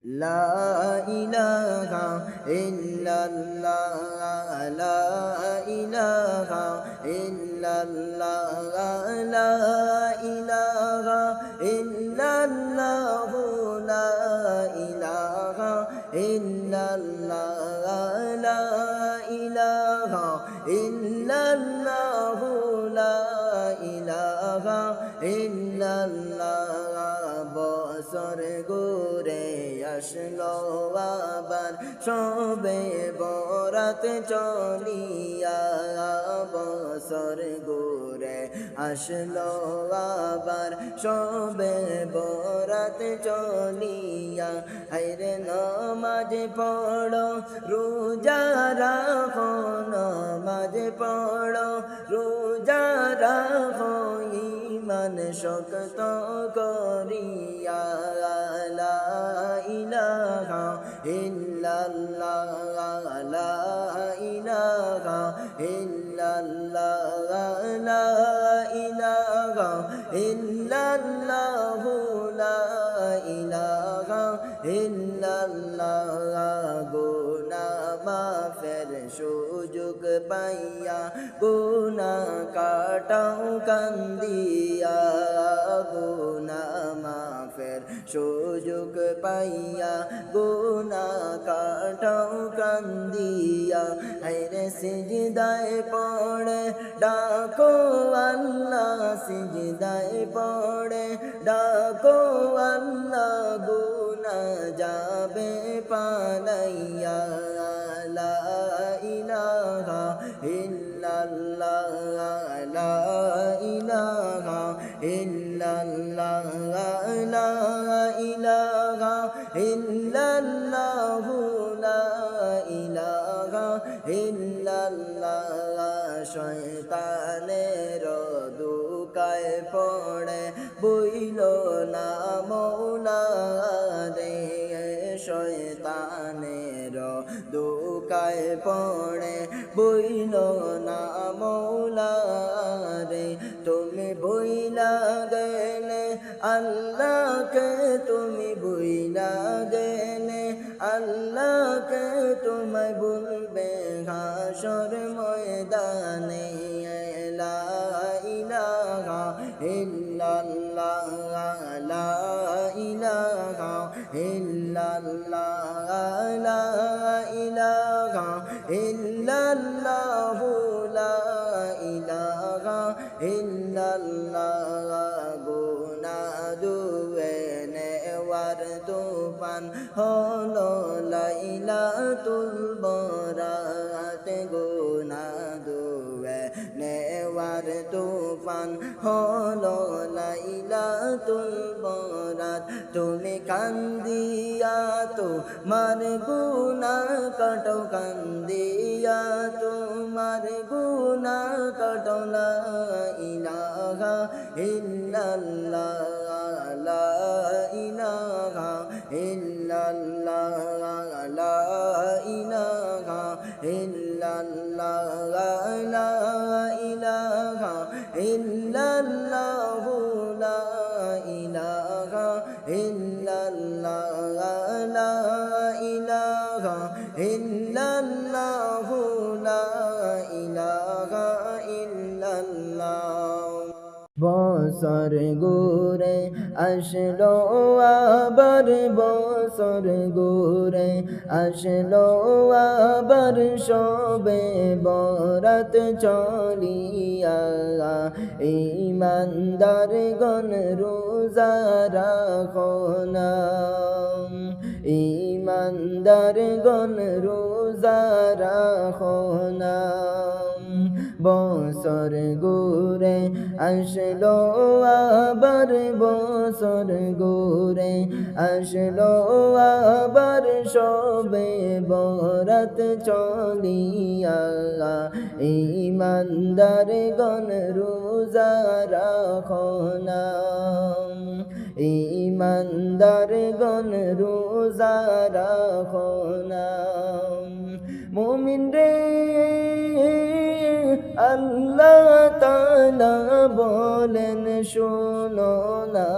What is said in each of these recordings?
লা ইলাহা ইল্লাল্লাহ লা ইলাহা ইল্লাল্লাহ লা ইলাহা ইল্লাল্লাহ লা ইলাহা ইল্লাল্লাহ লা ইলাহা ইল্লাল্লাহ লা ইলাহা ইল্লাল্লাহ বছর ঘুরে আসলো আবার সবে বরাত চলিয়া বছর ঘুরে আসলো আবার সবে বরাত চলিয়া হায়রে নামাজ পড়ো রোজা রাখো নামাজ পড়ো রোজা রাখো ইমান শক্ত করিয়া লা ইলাহা ইল্লাল্লাহ লা ইলাহা ইল্লাল্লাহ লা ইলাহা ইল্লাল্লাহ লা ইলাহা ইল্লাল্লাহ গুনাহ মাফের সুযোগ পাইয়া গুনাহ কাটাও কান্দিয়া গুনাহ মাফের সুযোগ পাইয়া গুনাহ কাটাও কান্দিয়া হায়রে সিজদায় পড়ে ডাকো আল্লাহ সিজদায় পড়ে ডাকো আল্লাহ গুনাহ যাবে পালাইয়া লা ইলাহা ইল্লাল্লাহ লা ইলাহা ইল্লাল্লাহ লা ইলাহা ইল্লাল্লাহ লা ইলাহা ইল্লাল্লাহ শয়তানের দুকায় পড়ে বইল না মৌলা রে শয়তানের দুকায় পড়ে বইল না মৌলা রে তুমি বইলা গেলে আল্লাহকে তুমি বইলা গেলে আল্লাহকে তোমায় বলবে হাসর ময়দানে লা ইলাহা ইল্লাল্লাহ লা ইলাহা ইল্লাল্লাহ লা ইলাহা ইল্লাল্লাহ লা ইলাহা ইল্লাল্লাহ গুনাহ ধুয়ে নেওয়ার তুফান হলো লাইলাতুল বরাত গুনাহ ধুয়ে নেওয়ার তুফান হলো লাইলাতুল বরাত তুমি কান্দিয়া তোমার গুনাহ কাটো কান্দিয়া তোমার গুনাহ কাটো লা ইলাহা ইল্লাল্লাহ লা ইলাহা ইল্লাল্লাহ লা ইলাহা ইল্লাল্লাহ লা ইলাহা ইল্লাল্লাহ লা ইলাহা ইল্লাল্লাহ লা ইলাহা ইল্লাল্লাহ লা ইলাহা ইল্লাল্লাহ বছর ঘুরে আসলো আবার বছর ঘুরে আসলো আবার সবে বরাত চলিয়া ইমানদার গণ রোজা রাখো না ইমানদার গণ রোজা রাখো না বছর ঘুরে আসলো আবার বছর ঘুরে আসলো আবার সবে বরাত চলিয়া ইমানদার গণ রোজা রাখো না ইমানদার গণ রোজা রাখো না মুমিন রে আল্লাহ তাআলা বলেন শোনো না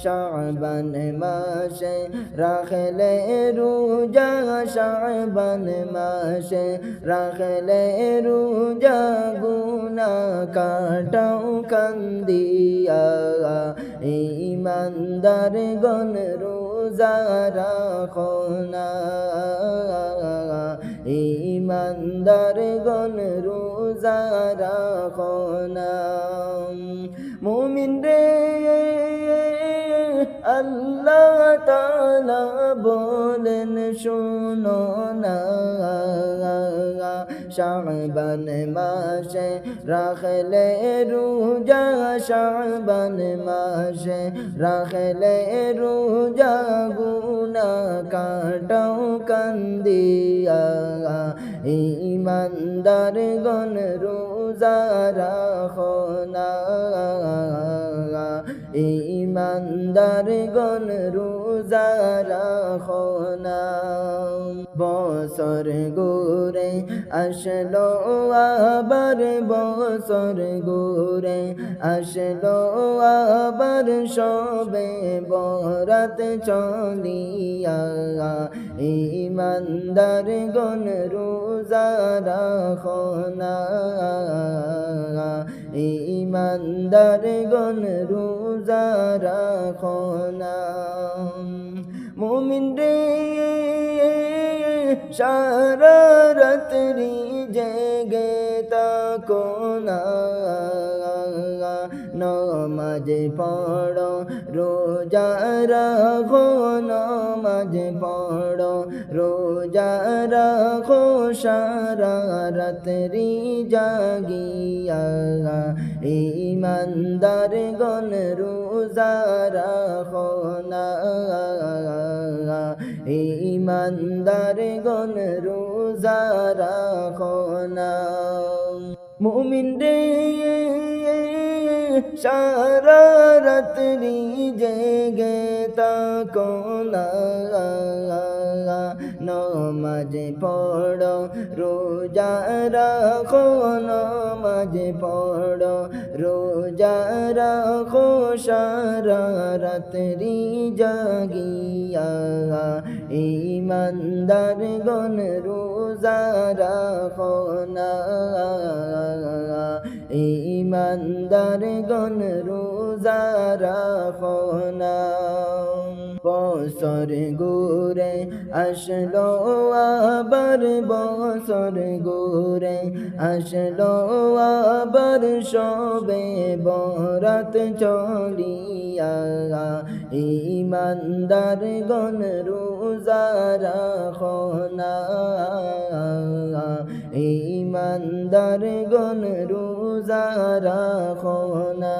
শাবান মাসে রাখলে রোজা শাবান মাসে রাখলে রোজা গুনাহ কাটাও কান্দিয়া ঈমানদার গণ রোজা রাখো না ঈমানদার গণ রোজা রাখো না মুমিন রে আল্লাহ তাআলা বলেন শোনো না শাবান মাসে রাখলে রোজা শাবান মাসে রাখলে রোজা গুনাহ কাটাও কান্দিয়া ঈমানদার গণ রোজা রাখো না ঈমানদার গণ রোজা রাখো না বছর ঘুরে আসলো আবার বছর ঘুরে আসলো আবার সবে বরাত চলিয়া ঈমানদার গণ রোজা রাখো না ঈমানদার গণ রোজা রাখো না মুমিন রে সারা রাত্রি জেগে থাকো না নমাজ পড়ো রোজা রাখো নমাজ পড়ো রোজা রাখো সারা রাত্রি জাগিয়া ঈমানদার গণ রোজা রাখো না ঈমানদার গণ রোজা রাখো না মুমিন রে সারা রাত্রি জেগে থাকো না নমাজ পড়ো রোজা রাখো নমাজ পড়ো রোজা রাখো সারা রাত্রি জাগিয়া ঈমানদার গণ রোজা রাখো না ঈমানদার গণ রোজা রাখো না বছর ঘুরে আসলো আবার বছর ঘুরে আসলো আবার সবে বরাত চলিয়া ঈমানদার গণ রোজা রাখো না ঈমানদার গণ রোজা রাখো না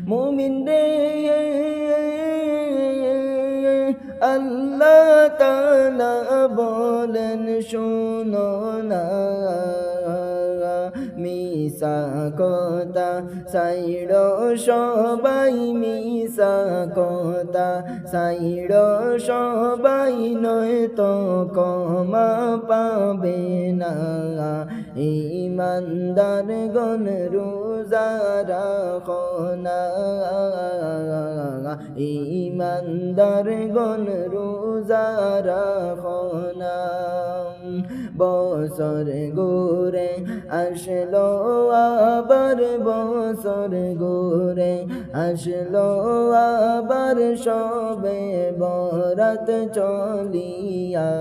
মুমিন রে আল্লাহ তাআলা বলেন শোনো না মিশা কথা সাইড়ো সবাই মিশা কথা সাইড়ো সবাই নয় তো ক্ষমা পাবে না ঈমানদার গণ রোজা রাখো না ঈমানদার গণ রোজা রাখো না বছর ঘুরে আসলো আবার বছর ঘুরে আসলো আবার সবে বরাত চলিয়া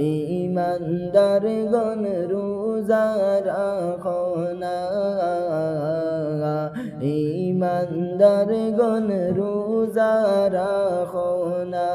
ঈমানদার গণ রোজা রাখো না ঈমানদার গণ রোজা রাখো না